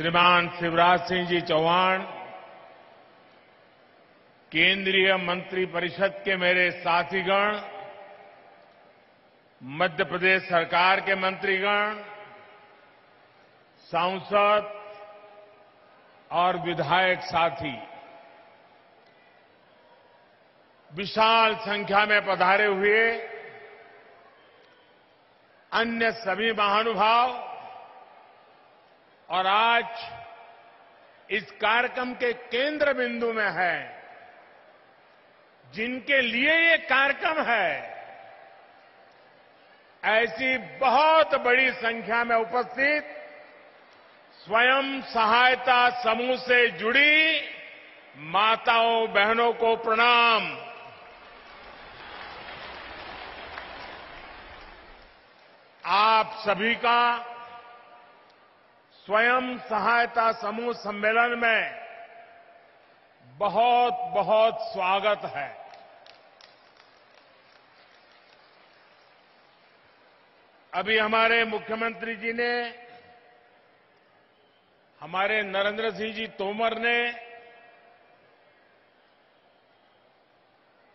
श्रीमान शिवराज सिंह जी चौहान, केंद्रीय मंत्री परिषद के मेरे साथीगण, मध्य प्रदेश सरकार के मंत्रीगण, सांसद और विधायक साथी, विशाल संख्या में पधारे हुए अन्य सभी महानुभाव और आज इस कार्यक्रम के केंद्र बिंदु में है, जिनके लिए ये कार्यक्रम है, ऐसी बहुत बड़ी संख्या में उपस्थित स्वयं सहायता समूह से जुड़ी माताओं बहनों को प्रणाम। आप सभी का स्वयं सहायता समूह सम्मेलन में बहुत बहुत स्वागत है। अभी हमारे मुख्यमंत्री जी ने, हमारे नरेंद्र सिंह जी तोमर ने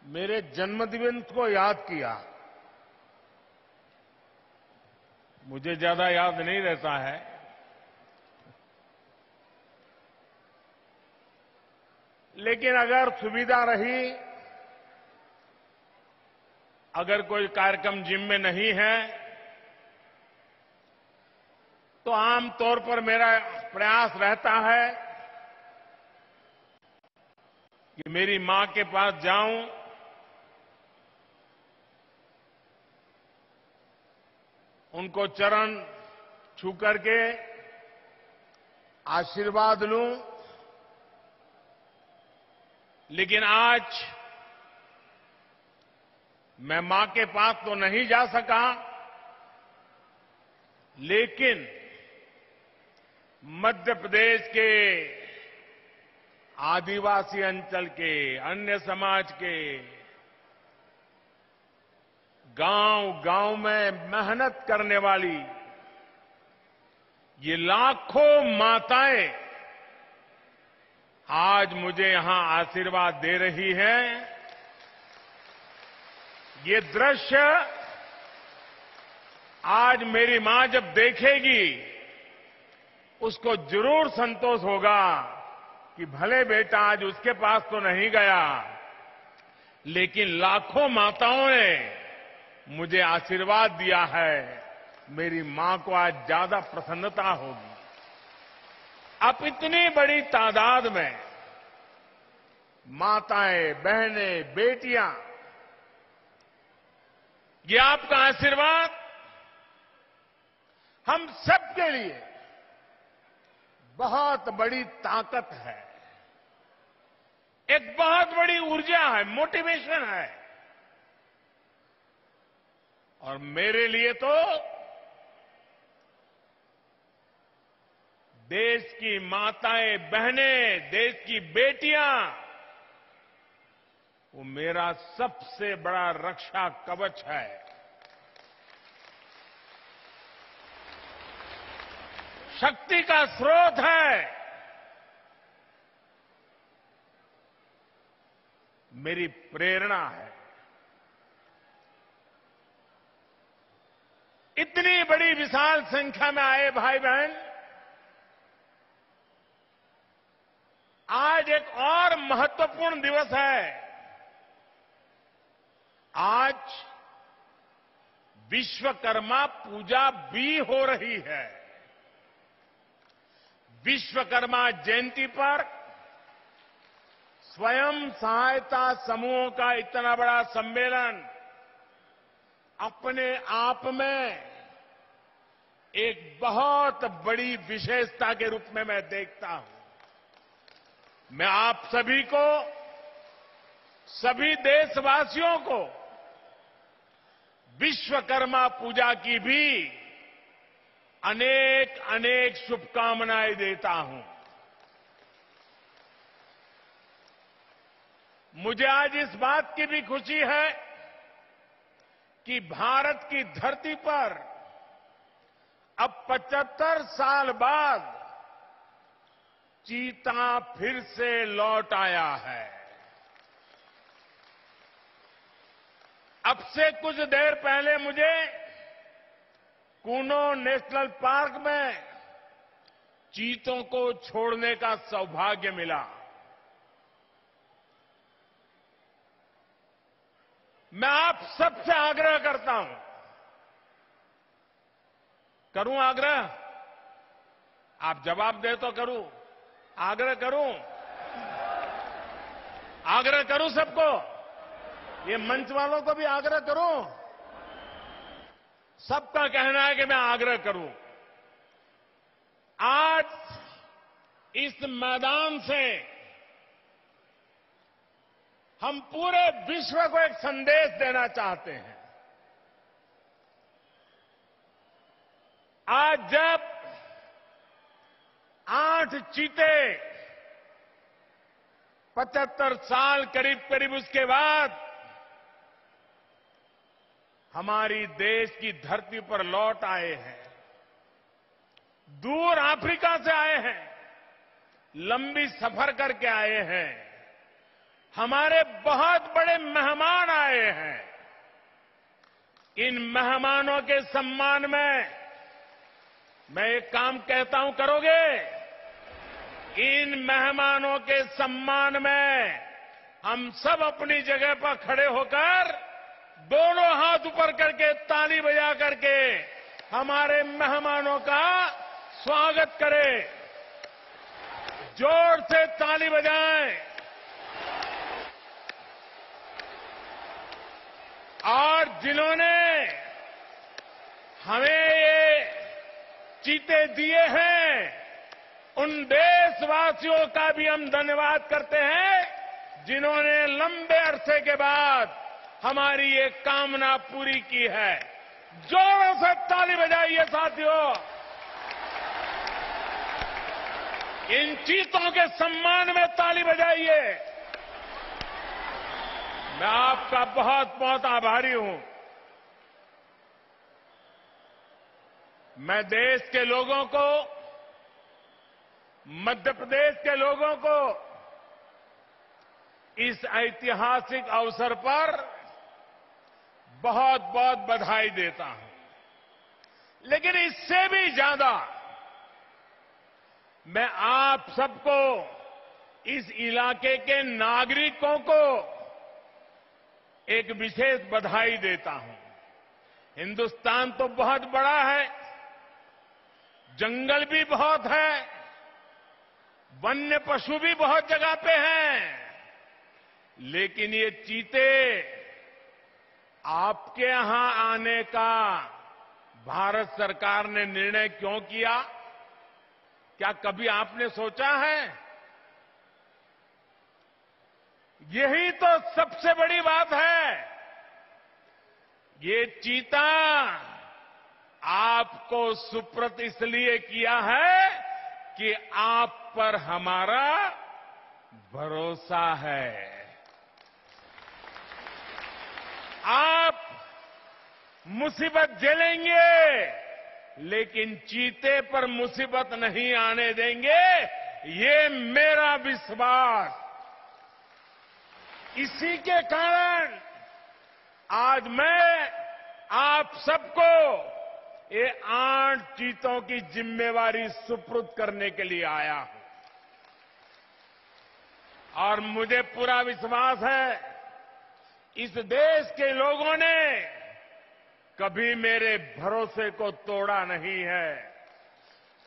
मेरे जन्मदिन को याद किया। मुझे ज्यादा याद नहीं रहता है, लेकिन अगर सुविधा रही, अगर कोई कार्यक्रम जिम में नहीं है, तो आमतौर पर मेरा प्रयास रहता है कि मेरी मां के पास जाऊं, उनको चरण छू करके आशीर्वाद लूं। लेकिन आज मैं मां के पास तो नहीं जा सका, लेकिन मध्य प्रदेश के आदिवासी अंचल के, अन्य समाज के गांव-गांव में मेहनत करने वाली ये लाखों माताएं आज मुझे यहां आशीर्वाद दे रही हैं। ये दृश्य आज मेरी मां जब देखेगी, उसको जरूर संतोष होगा कि भले बेटा आज उसके पास तो नहीं गया, लेकिन लाखों माताओं ने मुझे आशीर्वाद दिया है। मेरी मां को आज ज्यादा प्रसन्नता होगी। अब इतनी बड़ी तादाद में माताएं, बहनें, बेटियां, ये आपका आशीर्वाद हम सबके लिए बहुत बड़ी ताकत है, एक बहुत बड़ी ऊर्जा है, मोटिवेशन है। और मेरे लिए तो देश की माताएं, बहनें, देश की बेटियां, वो मेरा सबसे बड़ा रक्षा कवच है। शक्ति का स्रोत है। मेरी प्रेरणा है। इतनी बड़ी विशाल संख्या में आए भाई बहन, आज एक और महत्वपूर्ण दिवस है। आज विश्वकर्मा पूजा भी हो रही है। विश्वकर्मा जयंती पर स्वयं सहायता समूहों का इतना बड़ा सम्मेलन अपने आप में एक बहुत बड़ी विशेषता के रूप में मैं देखता हूं। मैं आप सभी को, सभी देशवासियों को विश्वकर्मा पूजा की भी अनेक अनेक शुभकामनाएं देता हूं। मुझे आज इस बात की भी खुशी है कि भारत की धरती पर अब 75 साल बाद चीता फिर से लौट आया है। अब से कुछ देर पहले मुझे कूनो नेशनल पार्क में चीतों को छोड़ने का सौभाग्य मिला। मैं आप सबसे आग्रह करता हूं, करूं आग्रह? आप जवाब दे तो करूं, आग्रह करूं, आग्रह करूं सबको, ये मंच वालों को भी आग्रह करूं, सबका कहना है कि मैं आग्रह करूं। आज इस मैदान से हम पूरे विश्व को एक संदेश देना चाहते हैं। आज जब 8 चीते 75 साल करीब उसके बाद हमारी देश की धरती पर लौट आए हैं, दूर अफ्रीका से आए हैं, लंबी सफर करके आए हैं, हमारे बहुत बड़े मेहमान आए हैं। इन मेहमानों के सम्मान में मैं एक काम कहता हूं, करोगे? इन मेहमानों के सम्मान में हम सब अपनी जगह पर खड़े होकर दोनों हाथ ऊपर करके ताली बजा करके हमारे मेहमानों का स्वागत करें। जोर से ताली बजाएं और जिन्होंने हमें ये चीते दिए हैं उन देशवासियों का भी हम धन्यवाद करते हैं जिन्होंने लंबे अरसे के बाद हमारी ये कामना पूरी की है। जोरों से ताली बजाइए साथियों, इन चीतों के सम्मान में ताली बजाइए। मैं आपका बहुत बहुत आभारी हूं। मैं देश के लोगों को, मध्य प्रदेश के लोगों को इस ऐतिहासिक अवसर पर बहुत बहुत बधाई देता हूं। लेकिन इससे भी ज्यादा मैं आप सबको, इस इलाके के नागरिकों को एक विशेष बधाई देता हूं। हिंदुस्तान तो बहुत बड़ा है, जंगल भी बहुत है, वन्य पशु भी बहुत जगह पे हैं, लेकिन ये चीते आपके यहां आने का भारत सरकार ने निर्णय क्यों किया? क्या कभी आपने सोचा है? यही तो सबसे बड़ी बात है। ये चीता आपको सुपुर्द इसलिए किया है कि आप पर हमारा भरोसा है। आप मुसीबत झेलेंगे, लेकिन चीते पर मुसीबत नहीं आने देंगे, ये मेरा विश्वास। इसी के कारण आज मैं आप सबको ये 8 चीतों की जिम्मेवारी सुपुर्द करने के लिए आया हूं। और मुझे पूरा विश्वास है इस देश के लोगों ने कभी मेरे भरोसे को तोड़ा नहीं है।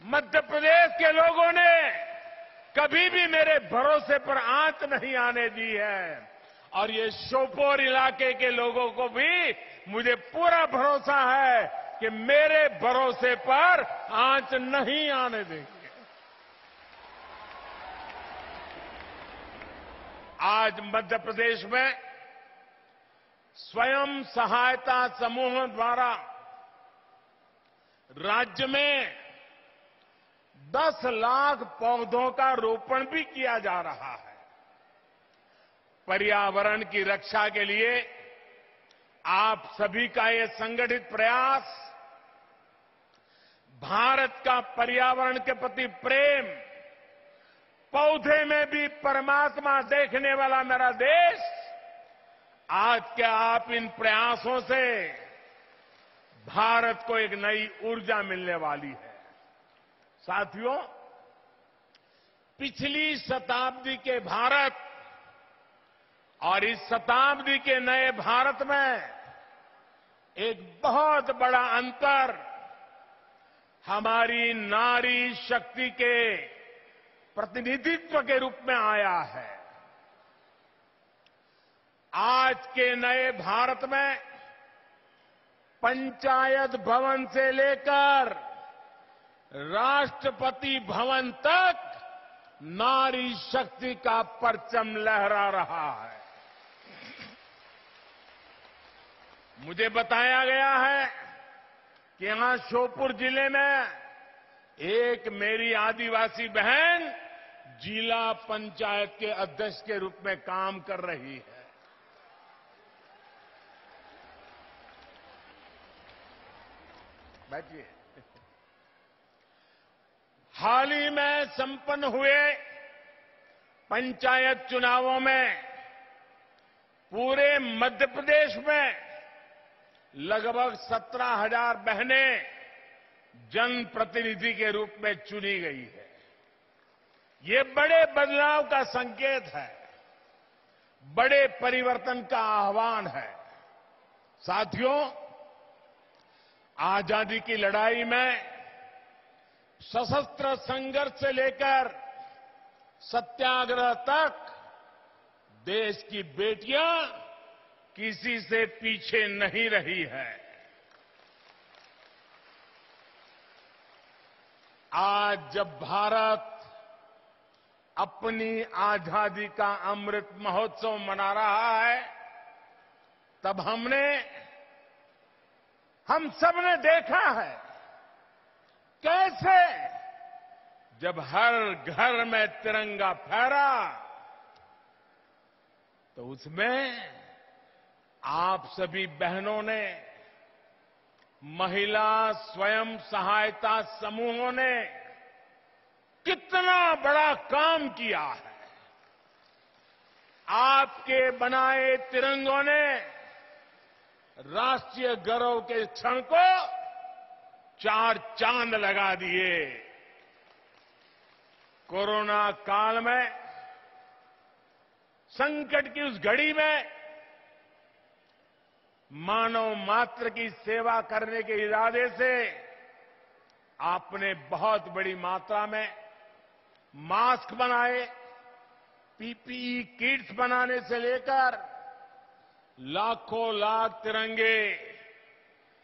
मध्य प्रदेश के लोगों ने कभी भी मेरे भरोसे पर आंच नहीं आने दी है। और ये श्योपुर इलाके के लोगों को भी मुझे पूरा भरोसा है कि मेरे भरोसे पर आंच नहीं आने देंगे। आज मध्य प्रदेश में स्वयं सहायता समूह द्वारा राज्य में 10 लाख पौधों का रोपण भी किया जा रहा है। पर्यावरण की रक्षा के लिए आप सभी का ये संगठित प्रयास भारत का पर्यावरण के प्रति प्रेम पौधे में भी परमात्मा देखने वाला मेरा देश आज के आप इन प्रयासों से भारत को एक नई ऊर्जा मिलने वाली है। साथियों, पिछली शताब्दी के भारत और इस शताब्दी के नए भारत में एक बहुत बड़ा अंतर हमारी नारी शक्ति के प्रतिनिधित्व के रूप में आया है। आज के नए भारत में पंचायत भवन से लेकर राष्ट्रपति भवन तक नारी शक्ति का परचम लहरा रहा है। मुझे बताया गया है कि यहां श्योपुर जिले में एक मेरी आदिवासी बहन जिला पंचायत के अध्यक्ष के रूप में काम कर रही है। बैठिए। हाल ही में संपन्न हुए पंचायत चुनावों में पूरे मध्य प्रदेश में लगभग 17,000 बहनें जनप्रतिनिधि के रूप में चुनी गई है। ये बड़े बदलाव का संकेत है, बड़े परिवर्तन का आह्वान है। साथियों, आजादी की लड़ाई में सशस्त्र संघर्ष से लेकर सत्याग्रह तक देश की बेटियां किसी से पीछे नहीं रही है। आज जब भारत अपनी आजादी का अमृत महोत्सव मना रहा है, तब हम सबने देखा है कैसे जब हर घर में तिरंगा फहरा तो उसमें आप सभी बहनों ने, महिला स्वयं सहायता समूहों ने कितना बड़ा काम किया है। आपके बनाए तिरंगों ने राष्ट्रीय गौरव के क्षण को 4 चांद लगा दिए। कोरोना काल में, संकट की उस घड़ी में मानव मात्र की सेवा करने के इरादे से आपने बहुत बड़ी मात्रा में मास्क बनाए, पीपीई किट्स बनाने से लेकर लाखों लाख तिरंगे,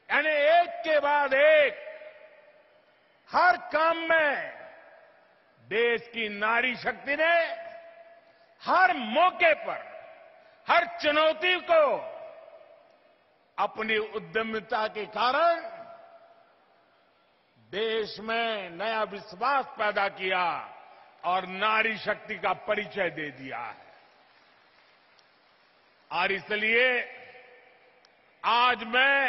यानी एक के बाद एक हर काम में देश की नारी शक्ति ने हर मौके पर, हर चुनौती को अपनी उद्यमिता के कारण देश में नया विश्वास पैदा किया और नारी शक्ति का परिचय दे दिया है। और इसलिए आज मैं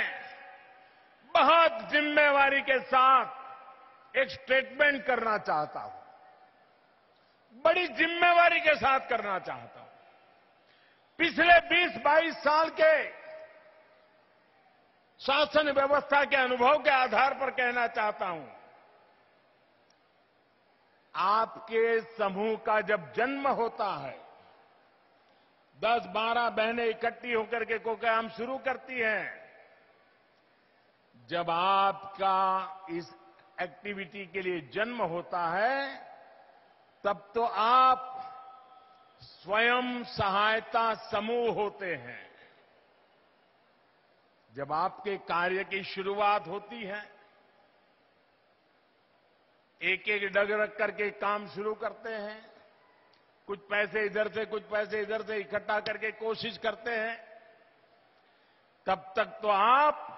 बहुत जिम्मेवारी के साथ एक स्टेटमेंट करना चाहता हूं, बड़ी जिम्मेवारी के साथ करना चाहता हूं। पिछले 20-22 साल के शासन व्यवस्था के अनुभव के आधार पर कहना चाहता हूं, आपके समूह का जब जन्म होता है, 10-12 बहनें इकट्ठी होकर के कोई काम शुरू करती हैं। जब आपका इस एक्टिविटी के लिए जन्म होता है, तब तो आप स्वयं सहायता समूह होते हैं। जब आपके कार्य की शुरुआत होती है, एक एक डग रख करके काम शुरू करते हैं, कुछ पैसे इधर से कुछ पैसे इधर से इकट्ठा करके कोशिश करते हैं, तब तक तो आप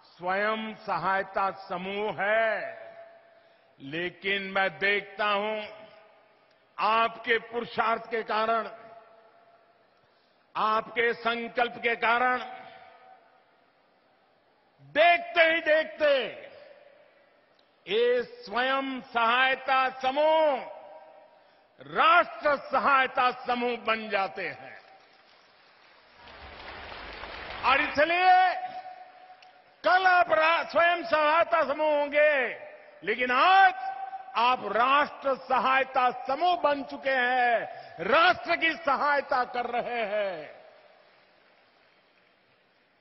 स्वयं सहायता समूह है। लेकिन मैं देखता हूं आपके पुरुषार्थ के कारण, आपके संकल्प के कारण, देखते ही देखते ये स्वयं सहायता समूह राष्ट्र सहायता समूह बन जाते हैं। और इसलिए कल आप स्वयं सहायता समूह होंगे, लेकिन आज आप राष्ट्र सहायता समूह बन चुके हैं, राष्ट्र की सहायता कर रहे हैं।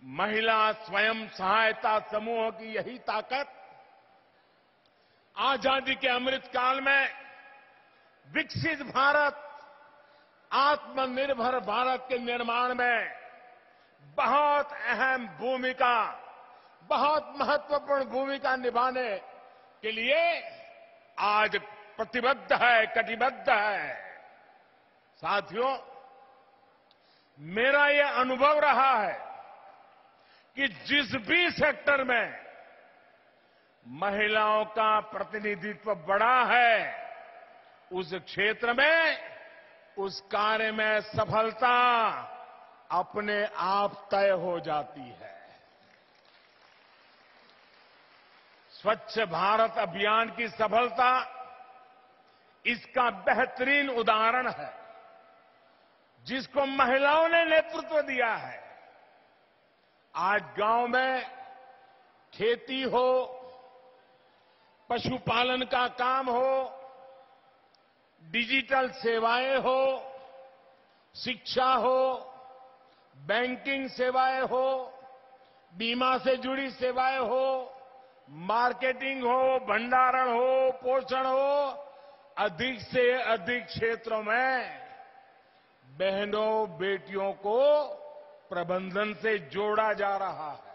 महिला स्वयं सहायता समूहों की यही ताकत आजादी के अमृत काल में विकसित भारत, आत्मनिर्भर भारत के निर्माण में बहुत अहम भूमिका, बहुत महत्वपूर्ण भूमिका निभाने के लिए आज प्रतिबद्ध है, कटिबद्ध है। साथियों, मेरा यह अनुभव रहा है कि जिस भी सेक्टर में महिलाओं का प्रतिनिधित्व बढ़ा है, उस क्षेत्र में, उस कार्य में सफलता अपने आप तय हो जाती है। स्वच्छ भारत अभियान की सफलता इसका बेहतरीन उदाहरण है, जिसको महिलाओं ने नेतृत्व दिया है। आज गांव में खेती हो, पशुपालन का काम हो, डिजिटल सेवाएं हो, शिक्षा हो, बैंकिंग सेवाएं हो, बीमा से जुड़ी सेवाएं हो, मार्केटिंग हो, भंडारण हो, पोषण हो, अधिक से अधिक क्षेत्रों में बहनों बेटियों को प्रबंधन से जोड़ा जा रहा है।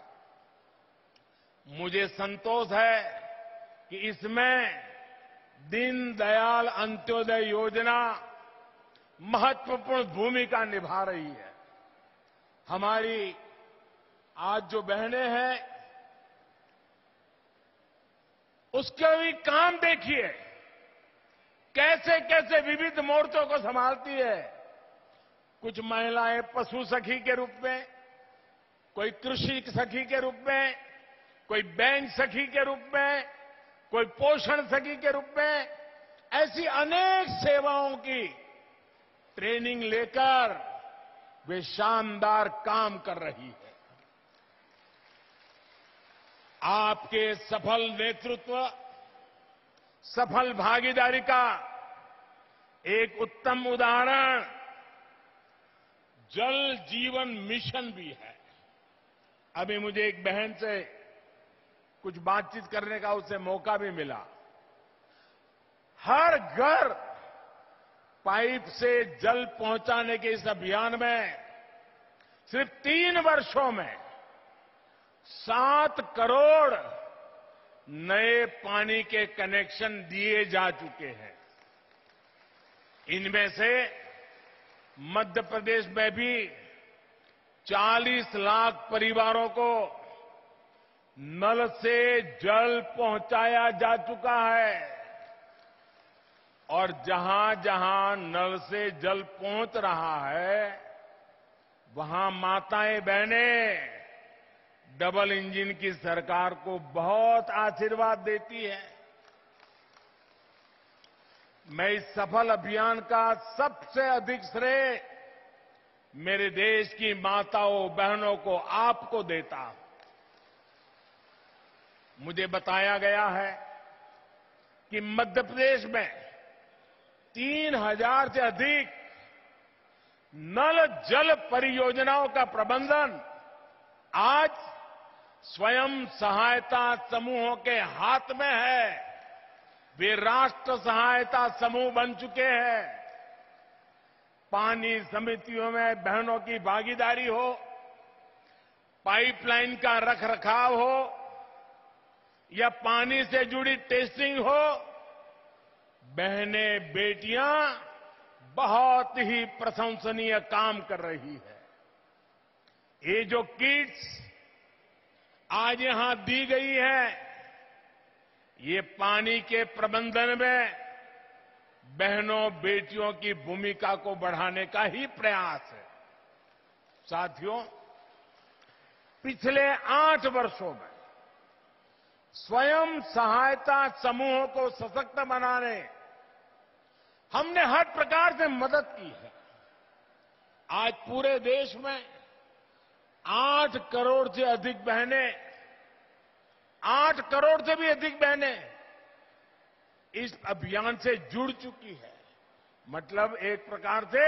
मुझे संतोष है कि इसमें दीनदयाल अंत्योदय योजना महत्वपूर्ण भूमिका निभा रही है। हमारी आज जो बहनें हैं, उसके भी काम देखिए, कैसे कैसे विविध मोर्चों को संभालती है। कुछ महिलाएं पशु सखी के रूप में, कोई कृषि सखी के रूप में, कोई बैंक सखी के रूप में, कोई पोषण सखी के रूप में, ऐसी अनेक सेवाओं की ट्रेनिंग लेकर वे शानदार काम कर रही है। आपके सफल नेतृत्व, सफल भागीदारी का एक उत्तम उदाहरण जल जीवन मिशन भी है। अभी मुझे एक बहन से कुछ बातचीत करने का उससे मौका भी मिला। हर घर पाइप से जल पहुंचाने के इस अभियान में सिर्फ 3 वर्षों में 7 करोड़ नए पानी के कनेक्शन दिए जा चुके हैं। इनमें से मध्य प्रदेश में भी 40 लाख परिवारों को नल से जल पहुंचाया जा चुका है। और जहां जहां नल से जल पहुंच रहा है, वहां माताएं बहनें डबल इंजन की सरकार को बहुत आशीर्वाद देती है। मैं इस सफल अभियान का सबसे अधिक श्रेय मेरे देश की माताओं बहनों को, आपको देता हूं। मुझे बताया गया है कि मध्य प्रदेश में 3000 से अधिक नल जल परियोजनाओं का प्रबंधन आज स्वयं सहायता समूहों के हाथ में है। वे राष्ट्र सहायता समूह बन चुके हैं। पानी समितियों में बहनों की भागीदारी हो, पाइपलाइन का रखरखाव हो या पानी से जुड़ी टेस्टिंग हो, बहनें बेटियां बहुत ही प्रशंसनीय काम कर रही है। ये जो किट्स आज यहां दी गई है, ये पानी के प्रबंधन में बहनों बेटियों की भूमिका को बढ़ाने का ही प्रयास है। साथियों, पिछले 8 वर्षों में स्वयं सहायता समूहों को सशक्त बनाने, हमने हर प्रकार से मदद की है। आज पूरे देश में 8 करोड़ से अधिक बहनें, 8 करोड़ से भी अधिक बहनें इस अभियान से जुड़ चुकी है। मतलब एक प्रकार से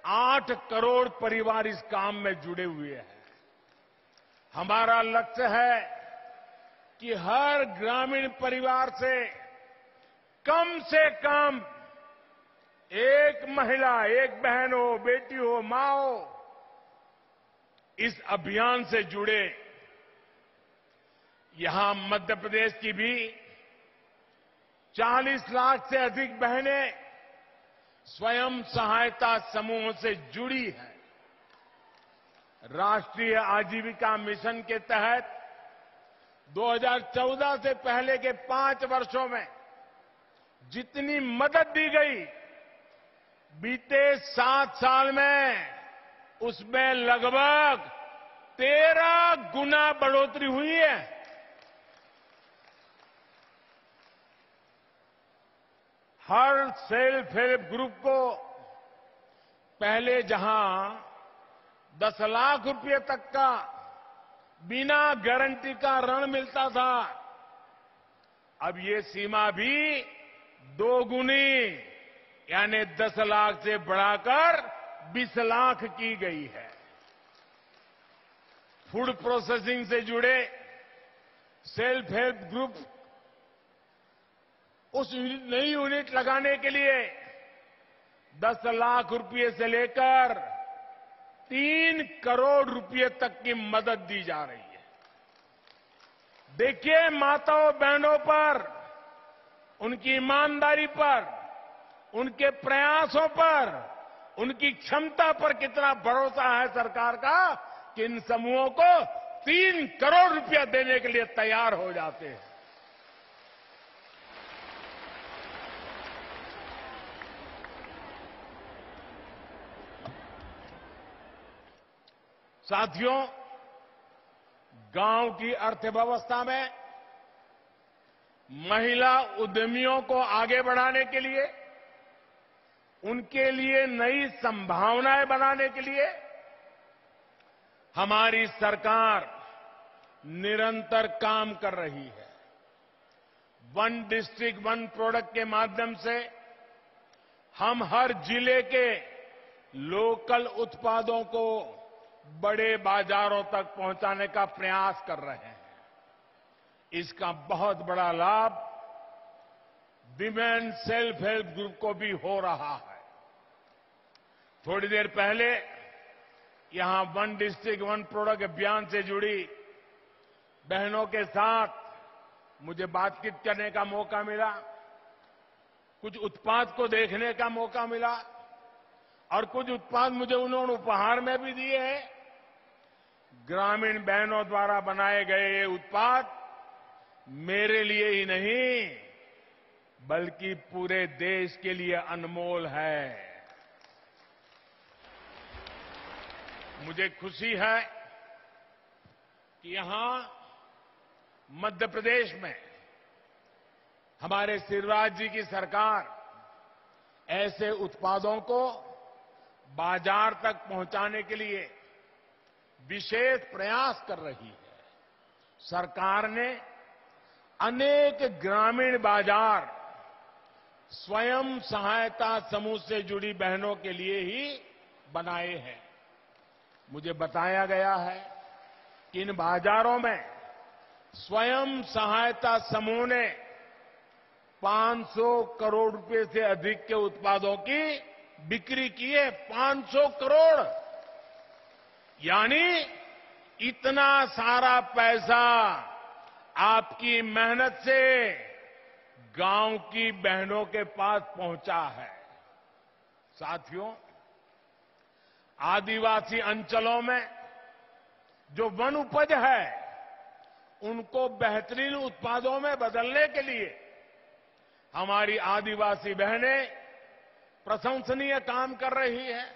8 करोड़ परिवार इस काम में जुड़े हुए हैं। हमारा लक्ष्य है कि हर ग्रामीण परिवार से कम एक महिला, एक बहन हो, बेटी हो, मां हो, इस अभियान से जुड़े। यहां मध्य प्रदेश की भी 40 लाख से अधिक बहनें स्वयं सहायता समूहों से जुड़ी हैं। राष्ट्रीय आजीविका मिशन के तहत 2014 से पहले के 5 वर्षों में जितनी मदद दी गई, बीते 7 साल में उसमें लगभग 13 गुना बढ़ोतरी हुई है। हर सेल्फ हेल्प ग्रुप को पहले जहां 10 लाख रुपए तक का बिना गारंटी का ऋण मिलता था, अब ये सीमा भी 2 गुनी यानी 10 लाख से बढ़ाकर 20 लाख की गई है। फूड प्रोसेसिंग से जुड़े सेल्फ हेल्प ग्रुप उस नई यूनिट लगाने के लिए 10 लाख रुपए से लेकर 3 करोड़ रुपए तक की मदद दी जा रही है। देखिए माताओं बहनों पर, उनकी ईमानदारी पर, उनके प्रयासों पर, उनकी क्षमता पर कितना भरोसा है सरकार का कि इन समूहों को 3 करोड़ रुपया देने के लिए तैयार हो जाते हैं। साथियों, गांव की अर्थव्यवस्था में महिला उद्यमियों को आगे बढ़ाने के लिए, उनके लिए नई संभावनाएं बनाने के लिए हमारी सरकार निरंतर काम कर रही है। वन डिस्ट्रिक्ट वन प्रोडक्ट के माध्यम से हम हर जिले के लोकल उत्पादों को बड़े बाजारों तक पहुंचाने का प्रयास कर रहे हैं। इसका बहुत बड़ा लाभ विमेन सेल्फ हेल्प ग्रुप को भी हो रहा है। थोड़ी देर पहले यहां वन डिस्ट्रिक्ट वन प्रोडक्ट अभियान से जुड़ी बहनों के साथ मुझे बातचीत करने का मौका मिला, कुछ उत्पाद को देखने का मौका मिला और कुछ उत्पाद मुझे उन्होंने उपहार में भी दिए हैं। ग्रामीण बहनों द्वारा बनाए गए ये उत्पाद मेरे लिए ही नहीं बल्कि पूरे देश के लिए अनमोल है। मुझे खुशी है कि यहां मध्य प्रदेश में हमारे शिवराज जी की सरकार ऐसे उत्पादों को बाजार तक पहुंचाने के लिए विशेष प्रयास कर रही है। सरकार ने अनेक ग्रामीण बाजार स्वयं सहायता समूह से जुड़ी बहनों के लिए ही बनाए हैं। मुझे बताया गया है कि इन बाजारों में स्वयं सहायता समूह ने 500 करोड़ रुपए से अधिक के उत्पादों की बिक्री की है। 500 करोड़ यानी इतना सारा पैसा आपकी मेहनत से गांव की बहनों के पास पहुंचा है। साथियों, आदिवासी अंचलों में जो वन उपज है उनको बेहतरीन उत्पादों में बदलने के लिए हमारी आदिवासी बहनें प्रशंसनीय काम कर रही है।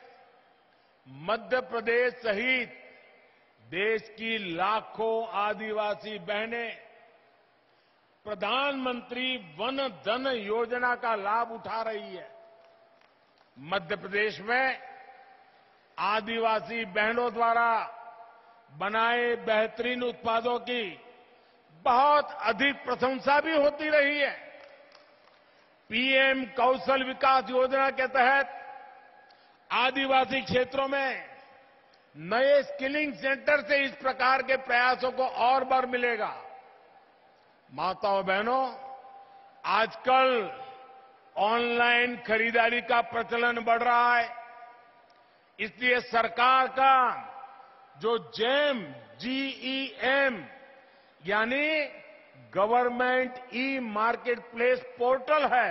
मध्य प्रदेश सहित देश की लाखों आदिवासी बहनें प्रधानमंत्री वन धन योजना का लाभ उठा रही है। मध्य प्रदेश में आदिवासी बहनों द्वारा बनाए बेहतरीन उत्पादों की बहुत अधिक प्रशंसा भी होती रही है। पीएम कौशल विकास योजना के तहत आदिवासी क्षेत्रों में नए स्किलिंग सेंटर से इस प्रकार के प्रयासों को और बल मिलेगा। माताओं बहनों, आजकल ऑनलाइन खरीदारी का प्रचलन बढ़ रहा है, इसलिए सरकार का जो जीईएम यानी government e market place portal है,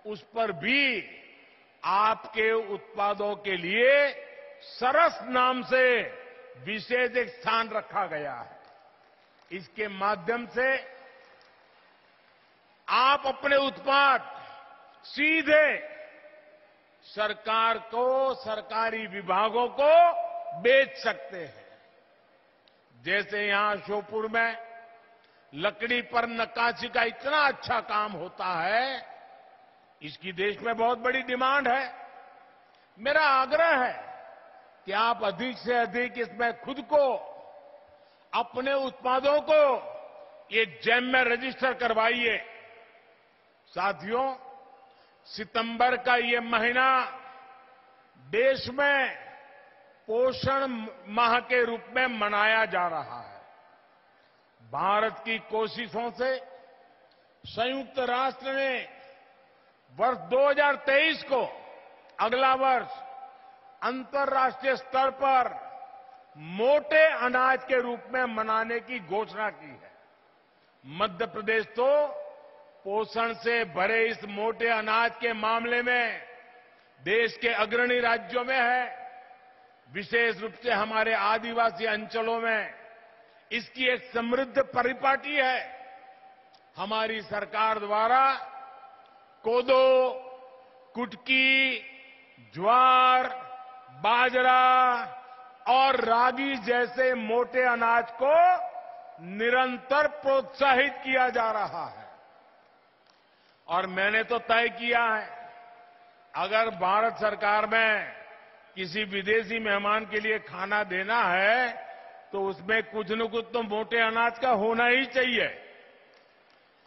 उस पर भी आपके उत्पादों के लिए सरस नाम से विशेष एक स्थान रखा गया है। इसके माध्यम से आप अपने उत्पाद सीधे सरकार को, सरकारी विभागों को बेच सकते हैं। जैसे यहां श्योपुर में लकड़ी पर नक्काशी का इतना अच्छा काम होता है, इसकी देश में बहुत बड़ी डिमांड है। मेरा आग्रह है कि आप अधिक से अधिक इसमें खुद को, अपने उत्पादों को ये जेम में रजिस्टर करवाइए। साथियों, सितंबर का ये महीना देश में पोषण माह के रूप में मनाया जा रहा है। भारत की कोशिशों से संयुक्त राष्ट्र ने वर्ष 2023 को, अगला वर्ष, अंतर्राष्ट्रीय स्तर पर मोटे अनाज के रूप में मनाने की घोषणा की है। मध्य प्रदेश तो पोषण से भरे इस मोटे अनाज के मामले में देश के अग्रणी राज्यों में है। विशेष रूप से हमारे आदिवासी अंचलों में इसकी एक समृद्ध परिपाटी है। हमारी सरकार द्वारा कोदो, कुटकी, ज्वार, बाजरा और रागी जैसे मोटे अनाज को निरंतर प्रोत्साहित किया जा रहा है। और मैंने तो तय किया है, अगर भारत सरकार में किसी विदेशी मेहमान के लिए खाना देना है तो उसमें कुछ न कुछ तो मोटे अनाज का होना ही चाहिए,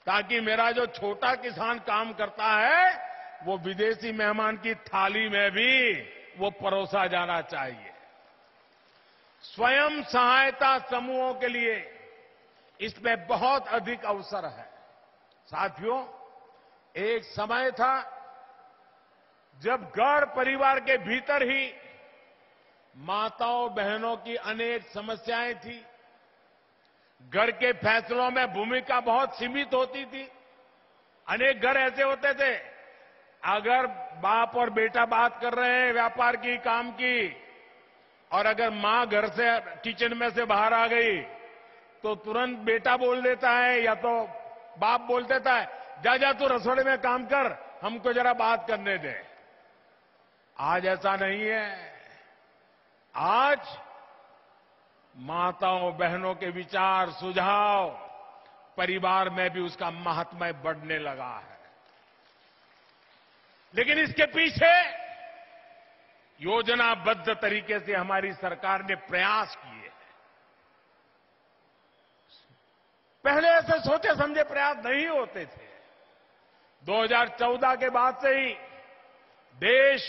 ताकि मेरा जो छोटा किसान काम करता है वो विदेशी मेहमान की थाली में भी वो परोसा जाना चाहिए। स्वयं सहायता समूहों के लिए इसमें बहुत अधिक अवसर है। साथियों, एक समय था जब घर परिवार के भीतर ही माताओं बहनों की अनेक समस्याएं थी। घर के फैसलों में भूमिका बहुत सीमित होती थी। अनेक घर ऐसे होते थे, अगर बाप और बेटा बात कर रहे हैं व्यापार की, काम की, और अगर मां घर से किचन में से बाहर आ गई तो तुरंत बेटा बोल देता है या तो बाप बोल देता है, जा जा तू रसोई में काम कर, हमको जरा बात करने दे। आज ऐसा नहीं है। आज माताओं बहनों के विचार, सुझाव परिवार में भी उसका महात्म्य बढ़ने लगा है। लेकिन इसके पीछे योजनाबद्ध तरीके से हमारी सरकार ने प्रयास किए हैं। पहले ऐसे सोचे समझे प्रयास नहीं होते थे। 2014 के बाद से ही देश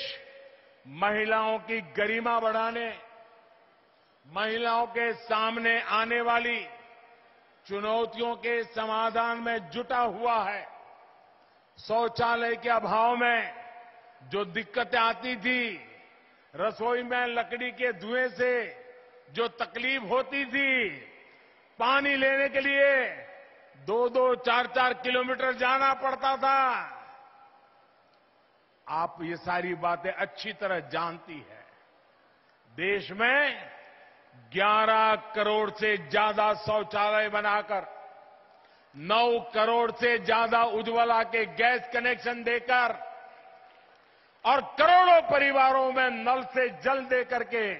महिलाओं की गरिमा बढ़ाने, महिलाओं के सामने आने वाली चुनौतियों के समाधान में जुटा हुआ है। शौचालय के अभाव में जो दिक्कतें आती थी, रसोई में लकड़ी के धुएं से जो तकलीफ होती थी, पानी लेने के लिए 2-2, 4-4 किलोमीटर जाना पड़ता था, आप ये सारी बातें अच्छी तरह जानती हैं। देश में 11 करोड़ से ज्यादा शौचालय बनाकर, 9 करोड़ से ज्यादा उज्ज्वला के गैस कनेक्शन देकर और करोड़ों परिवारों में नल से जल दे करके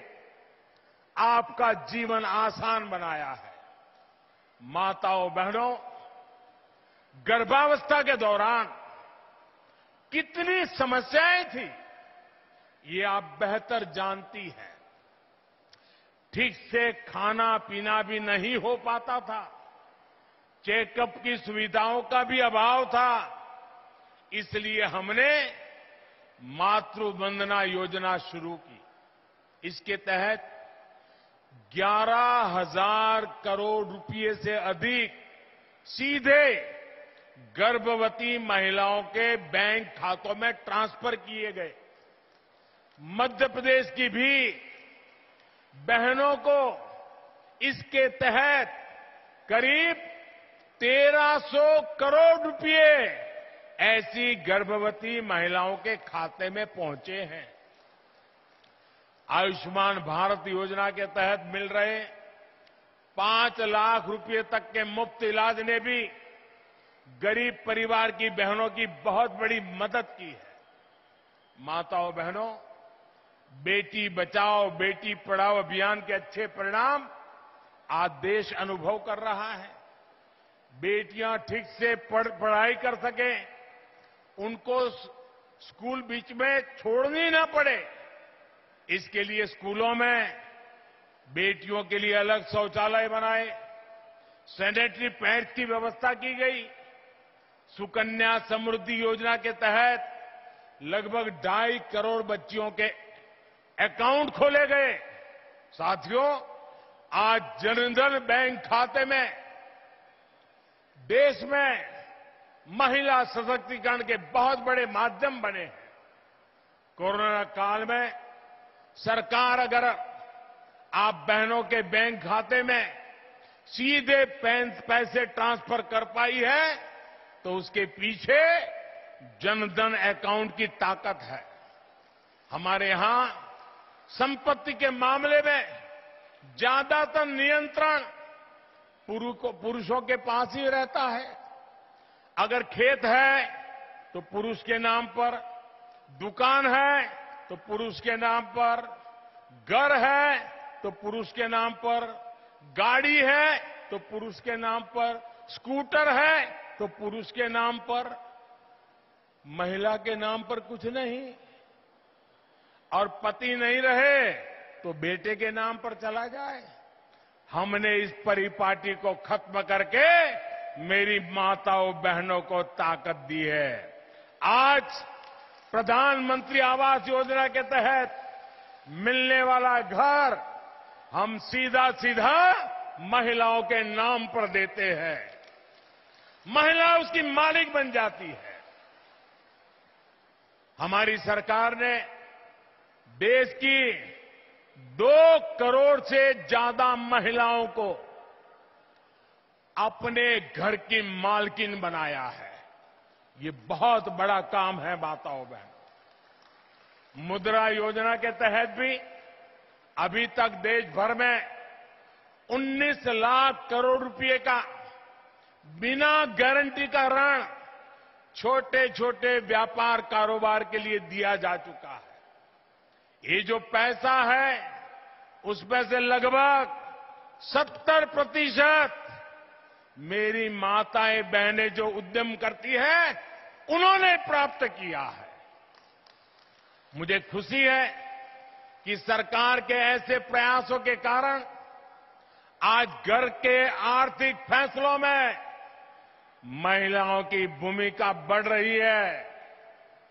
आपका जीवन आसान बनाया है। माताओं बहनों, गर्भावस्था के दौरान कितनी समस्याएं थी, ये आप बेहतर जानती हैं। ठीक से खाना पीना भी नहीं हो पाता था, चेकअप की सुविधाओं का भी अभाव था। इसलिए हमने मातृ वंदना योजना शुरू की। इसके तहत 11,000 करोड़ रुपए से अधिक सीधे गर्भवती महिलाओं के बैंक खातों में ट्रांसफर किए गए। मध्य प्रदेश की भी बहनों को इसके तहत करीब 1,300 करोड़ रुपए ऐसी गर्भवती महिलाओं के खाते में पहुंचे हैं। आयुष्मान भारत योजना के तहत मिल रहे 5 लाख रुपए तक के मुफ्त इलाज ने भी गरीब परिवार की बहनों की बहुत बड़ी मदद की है। माताओं बहनों, बेटी बचाओ बेटी पढ़ाओ अभियान के अच्छे परिणाम आज देश अनुभव कर रहा है। बेटियां ठीक से पढ़ाई कर सकें, उनको स्कूल बीच में छोड़नी ना पड़े, इसके लिए स्कूलों में बेटियों के लिए अलग शौचालय बनाए, सैनिटरी पैड्स की व्यवस्था की गई। सुकन्या समृद्धि योजना के तहत लगभग 2.5 करोड़ बच्चियों के अकाउंट खोले गए। साथियों, आज जनधन बैंक खाते में देश में महिला सशक्तिकरण के बहुत बड़े माध्यम बने हैं। कोरोना काल में सरकार अगर आप बहनों के बैंक खाते में सीधे पैसे ट्रांसफर कर पाई है तो उसके पीछे जनधन अकाउंट की ताकत है। हमारे यहां संपत्ति के मामले में ज्यादातर नियंत्रण पुरुषों के पास ही रहता है। अगर खेत है तो पुरुष के नाम पर, दुकान है तो पुरुष के नाम पर, घर है तो पुरुष के नाम पर, गाड़ी है तो पुरुष के नाम पर, स्कूटर है तो पुरुष के नाम पर, महिला के नाम पर कुछ नहीं। और पति नहीं रहे तो बेटे के नाम पर चला जाए। हमने इस परिपाटी को खत्म करके मेरी माताओं बहनों को ताकत दी है। आज प्रधानमंत्री आवास योजना के तहत मिलने वाला घर हम सीधा सीधा महिलाओं के नाम पर देते हैं। महिला उसकी मालिक बन जाती है। हमारी सरकार ने देश की 2 करोड़ से ज्यादा महिलाओं को अपने घर की मालकिन बनाया है। ये बहुत बड़ा काम है माताओं बहनों। मुद्रा योजना के तहत भी अभी तक देश भर में 19 लाख करोड़ रुपए का बिना गारंटी का ऋण छोटे छोटे व्यापार कारोबार के लिए दिया जा चुका है। ये जो पैसा है उसमें से लगभग 70% मेरी माताएं बहनें जो उद्यम करती हैं उन्होंने प्राप्त किया है। मुझे खुशी है कि सरकार के ऐसे प्रयासों के कारण आज घर के आर्थिक फैसलों में महिलाओं की भूमिका बढ़ रही है।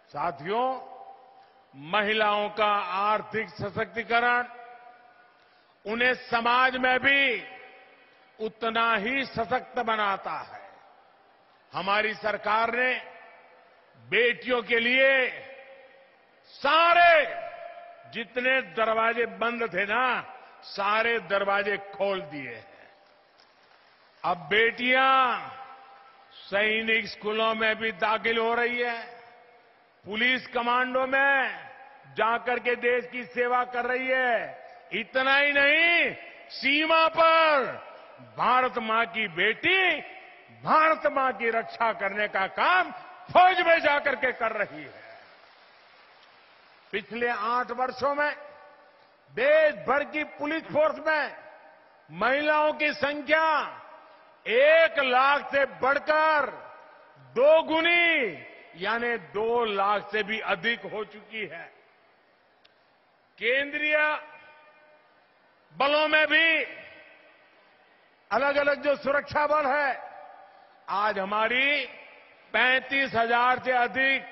साथियों, महिलाओं का आर्थिक सशक्तिकरण उन्हें समाज में भी उतना ही सशक्त बनाता है। हमारी सरकार ने बेटियों के लिए सारे जितने दरवाजे बंद थे ना, सारे दरवाजे खोल दिए हैं। अब बेटियां सैनिक स्कूलों में भी दाखिल हो रही है, पुलिस कमांडो में जाकर के देश की सेवा कर रही है। इतना ही नहीं, सीमा पर भारत मां की बेटी भारत मां की रक्षा करने का काम फौज में जाकर के कर रही है। पिछले 8 वर्षों में देश भर की पुलिस फोर्स में महिलाओं की संख्या 1 लाख से बढ़कर 2 गुनी यानी 2 लाख से भी अधिक हो चुकी है। केंद्रीय बलों में भी अलग अलग जो सुरक्षा बल है, आज हमारी 35,000 से अधिक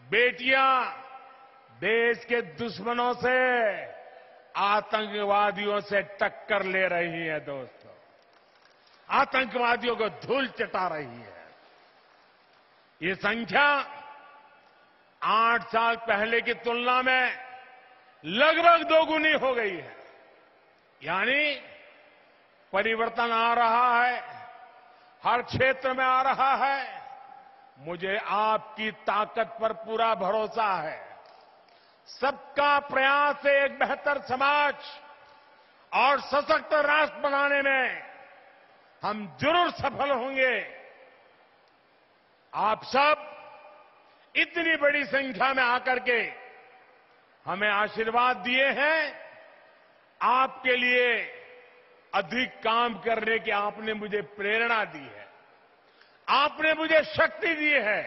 बेटियां देश के दुश्मनों से, आतंकवादियों से टक्कर ले रही है। दोस्तों, आतंकवादियों को धूल चटा रही है। ये संख्या 8 साल पहले की तुलना में लगभग दोगुनी हो गई है। यानी परिवर्तन आ रहा है, हर क्षेत्र में आ रहा है। मुझे आपकी ताकत पर पूरा भरोसा है। सबका प्रयास से एक बेहतर समाज और सशक्त राष्ट्र बनाने में हम जरूर सफल होंगे। आप सब इतनी बड़ी संख्या में आकर के हमें आशीर्वाद दिए हैं। आपके लिए अधिक काम करने की आपने मुझे प्रेरणा दी है, आपने मुझे शक्ति दी है।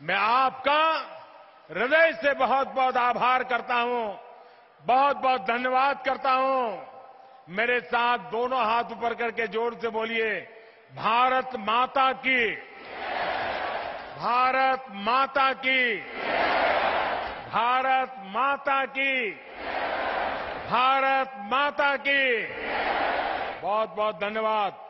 मैं आपका हृदय से बहुत बहुत आभार करता हूं, बहुत बहुत धन्यवाद करता हूं। मेरे साथ दोनों हाथ ऊपर करके जोर से बोलिए, भारत माता की, भारत माता की, भारत माता की, भारत माता की। बहुत बहुत धन्यवाद।